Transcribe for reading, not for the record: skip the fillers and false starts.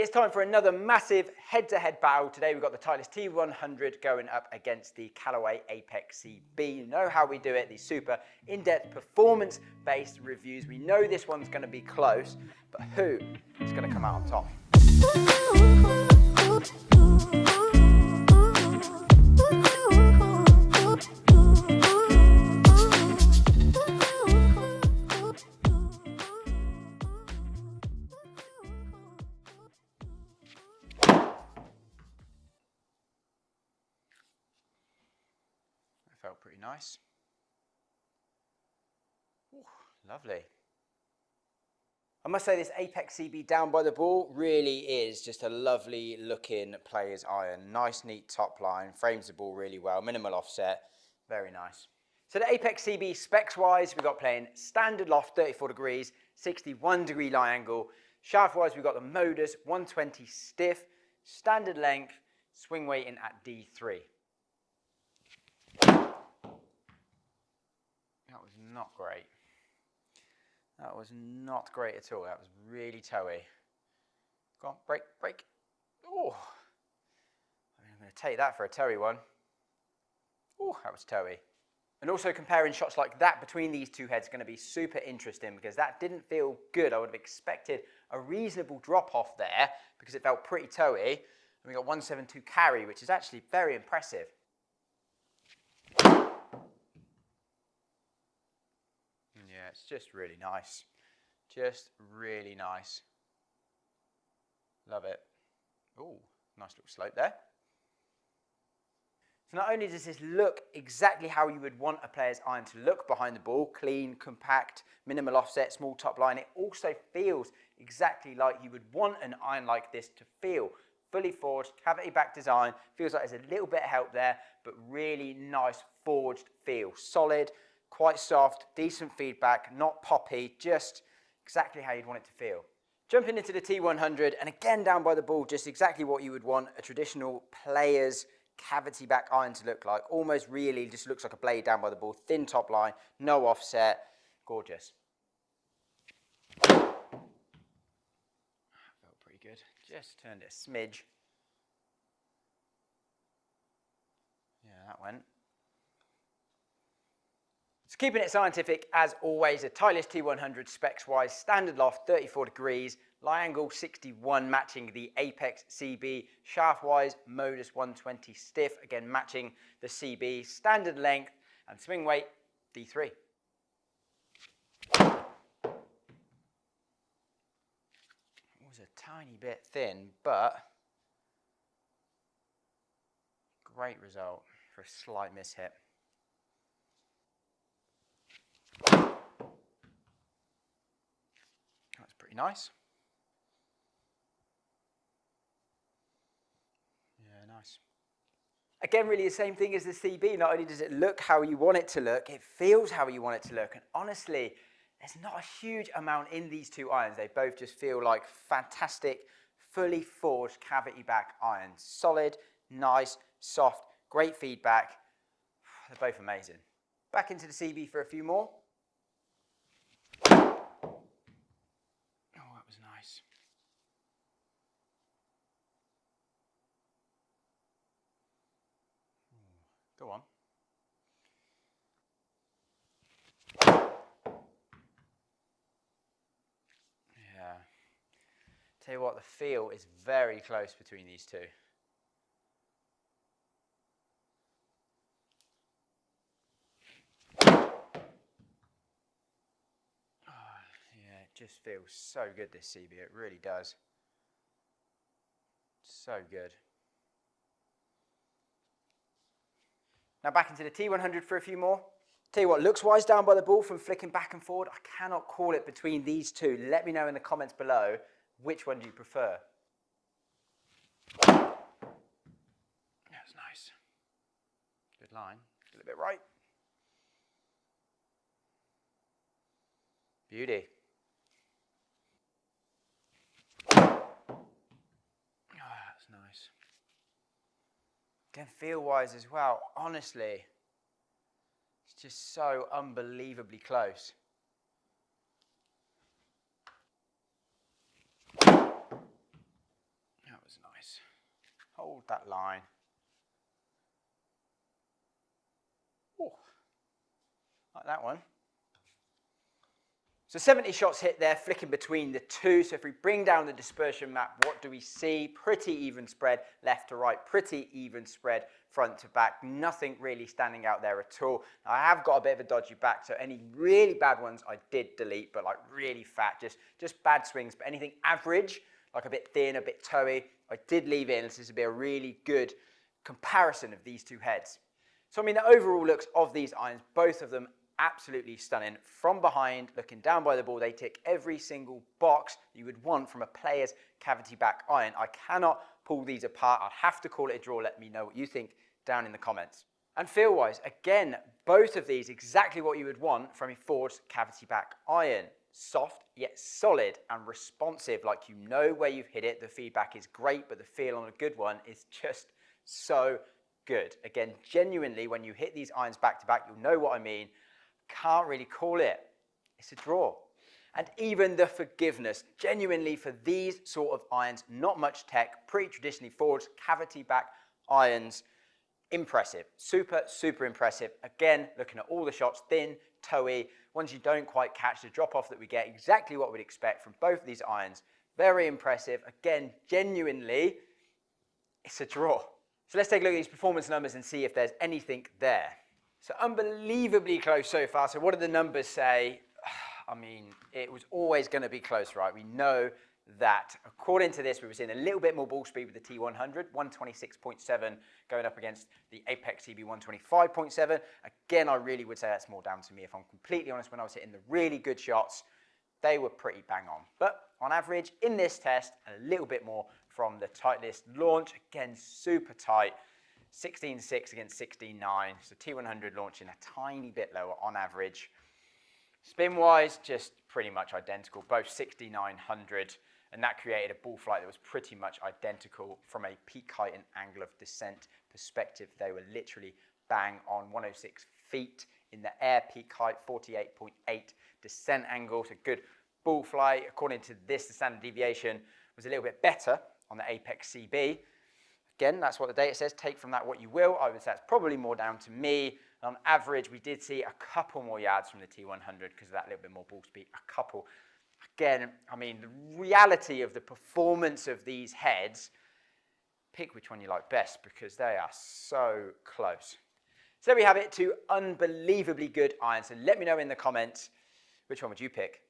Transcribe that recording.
it's time for another massive head-to-head battle. Today we've got the Titleist T100 going up against the Callaway Apex CB. You know how we do it, these super in-depth performance-based reviews. We know this one's going to be close, but who is going to come out on top? Felt pretty nice. Ooh, lovely. I must say this Apex CB down by the ball really is just a lovely looking player's iron. Nice neat top line, frames the ball really well, minimal offset, very nice. So the Apex CB specs wise, we've got playing standard loft 34 degrees, 61 degree lie angle. Shaft wise, we've got the Modus 120 stiff, standard length, swing weight in at D3. That was not great. That was not great at all. That was really toey. Go on, break, break. Oh, I'm going to take that for a toey one. Oh, that was toey. And also comparing shots like that between these two heads is going to be super interesting because that didn't feel good. I would have expected a reasonable drop off there because it felt pretty toey. And we got 172 carry, which is actually very impressive. Yeah, it's just really nice. Just really nice. Love it. Ooh, nice little slope there. So not only does this look exactly how you would want a player's iron to look behind the ball, clean, compact, minimal offset, small top line, it also feels exactly like you would want an iron like this to feel. Fully forged, cavity back design, feels like there's a little bit of help there, but really nice forged feel. Solid, quite soft, decent feedback, not poppy, just exactly how you'd want it to feel. Jumping into the T100, and again down by the ball, just exactly what you would want a traditional player's cavity back iron to look like. Almost really just looks like a blade down by the ball, thin top line, no offset, gorgeous. Felt pretty good, just turned it a smidge. Yeah, that went. So keeping it scientific, as always, a Titleist T100 specs-wise, standard loft 34 degrees, lie angle 61 matching the Apex CB, shaft-wise Modus 120 stiff, again matching the CB, standard length and swing weight D3. It was a tiny bit thin, but great result for a slight mishit. That's pretty nice. Yeah, nice. Again, really the same thing as the CB. Not only does it look how you want it to look, it feels how you want it to look. And honestly, there's not a huge amount in these two irons. They both just feel like fantastic, fully forged cavity back irons. Solid, nice, soft, great feedback. They're both amazing. Back into the CB for a few more. Was nice. Go on. Yeah. Tell you what, the feel is very close between these two. Yeah, it just feels so good, this CB, it really does. So good. Now back into the T100 for a few more. Tell you what, looks-wise down by the ball from flicking back and forward, I cannot call it between these two. Let me know in the comments below, which one do you prefer? That's nice. Good line, a little bit right. Beauty. That's nice. Again, feel-wise as well, honestly, it's just so unbelievably close. was nice. Hold that line. Ooh, like that one. So 70 shots hit there, flicking between the two. So if we bring down the dispersion map, what do we see? Pretty even spread left to right, pretty even spread front to back. Nothing really standing out there at all. Now, I have got a bit of a dodgy back, so any really bad ones I did delete, but like really fat, just bad swings. But anything average, like a bit thin, a bit toey, I did leave in. This is a really good comparison of these two heads. So I mean, the overall looks of these irons, both of them absolutely stunning. From behind, looking down by the ball, they tick every single box you would want from a player's cavity back iron. I cannot pull these apart. I'd have to call it a draw. Let me know what you think down in the comments. And feel-wise, again, both of these exactly what you would want from a forged cavity back iron. Soft, yet solid and responsive, like you know where you've hit it. The feedback is great, but the feel on a good one is just so good. Again, genuinely, when you hit these irons back to back, you'll know what I mean. Can't really call it. It's a draw. And even the forgiveness, genuinely for these sort of irons, not much tech, pretty traditionally forged cavity back irons, impressive. Super, super impressive. Again, looking at all the shots, thin, toey, ones you don't quite catch, the drop off that we get, exactly what we'd expect from both of these irons. Very impressive. Again, genuinely, it's a draw. So let's take a look at these performance numbers and see if there's anything there. So unbelievably close so far. So what do the numbers say? I mean, it was always going to be close, right? We know that according to this, we were seeing a little bit more ball speed with the T100, 126.7 going up against the Apex CB 125.7. Again, I really would say that's more down to me. If I'm completely honest, when I was hitting the really good shots, they were pretty bang on. But on average, in this test, a little bit more from the Titleist launch. Again, super tight. 16.6 against 16.9, so T100 launching a tiny bit lower on average. Spin-wise, just pretty much identical, both 6,900, and that created a ball flight that was pretty much identical from a peak height and angle of descent perspective. They were literally bang on 106 feet in the air, peak height 48.8 descent angle, so good ball flight. According to this, the standard deviation was a little bit better on the Apex CB. Again, that's what the data says. Take from that what you will. I would say it's probably more down to me. On average, we did see a couple more yards from the T100 because of that little bit more ball speed. A couple. Again, I mean, the reality of the performance of these heads, pick which one you like best because they are so close. So there we have it, two unbelievably good irons. So let me know in the comments, which one would you pick?